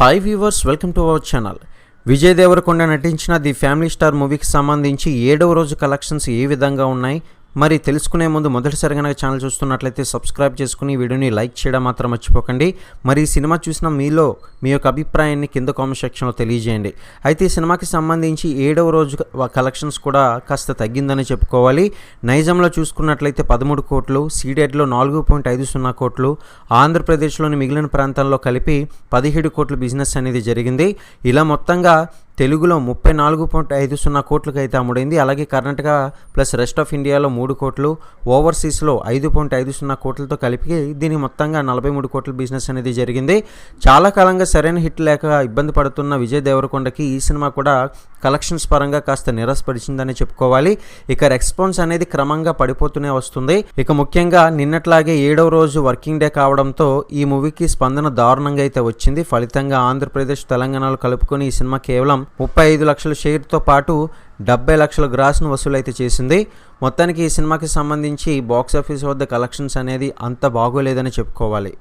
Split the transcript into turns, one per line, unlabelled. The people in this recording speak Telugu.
హాయ్ వ్యూవర్స్, వెల్కమ్ టు అవర్ ఛానల్. విజయ్ దేవరకొండ నటించిన ది ఫ్యామిలీ స్టార్ మూవీకి సంబంధించి 7వ రోజు కలెక్షన్స్ ఏ విధంగా ఉన్నాయి మరి తెలుసుకునే ముందు మొదటిసారిగా నా ఛానల్ చూస్తున్నట్లయితే సబ్స్క్రైబ్ చేసుకుని వీడియోని లైక్ చేయడం మాత్రం మర్చిపోకండి. మరి ఈ సినిమా చూసిన మీలో మీ యొక్క అభిప్రాయాన్ని కింద కామెంట్ సెక్షన్లో తెలియజేయండి. అయితే ఈ సినిమాకి సంబంధించి 7వ రోజు కలెక్షన్స్ కూడా కాస్త తగ్గిందని చెప్పుకోవాలి. నైజంలో చూసుకున్నట్లయితే 13 కోట్లు, సీడెడ్లో 4.50 కోట్లు, ఆంధ్రప్రదేశ్లోని మిగిలిన ప్రాంతాల్లో కలిపి 17 కోట్ల బిజినెస్ అనేది జరిగింది. ఇలా మొత్తంగా తెలుగులో 34.50 కోట్లకి అయితే అమ్ముడైంది. అలాగే కర్ణాటక ప్లస్ రెస్ట్ ఆఫ్ ఇండియాలో 3 కోట్లు, ఓవర్సీస్లో 5.50 కోట్లతో కలిపి దీని మొత్తంగా 43 కోట్ల బిజినెస్ అనేది జరిగింది. చాలా కాలంగా సరైన హిట్ లేక ఇబ్బంది పడుతున్న విజయ్ దేవరకొండకి ఈ సినిమా కూడా కలెక్షన్స్ పరంగా కాస్త నిరాశపరిచిందని చెప్పుకోవాలి. ఇక రెస్పాన్స్ అనేది క్రమంగా పడిపోతూనే వస్తుంది. ఇక ముఖ్యంగా నిన్నట్లాగే 7వ రోజు వర్కింగ్ డే కావడంతో ఈ మూవీకి స్పందన దారుణంగా అయితే వచ్చింది. ఫలితంగా ఆంధ్రప్రదేశ్, తెలంగాణలో కలుపుకొని ఈ సినిమా కేవలం 35 లక్షల షేర్తో పాటు 70 లక్షల గ్రాస్ను వసూలైతే చేసింది. మొత్తానికి ఈ సినిమాకి సంబంధించి బాక్సాఫీస్ వద్ద కలెక్షన్స్ అనేది అంత బాగోలేదని చెప్పుకోవాలి.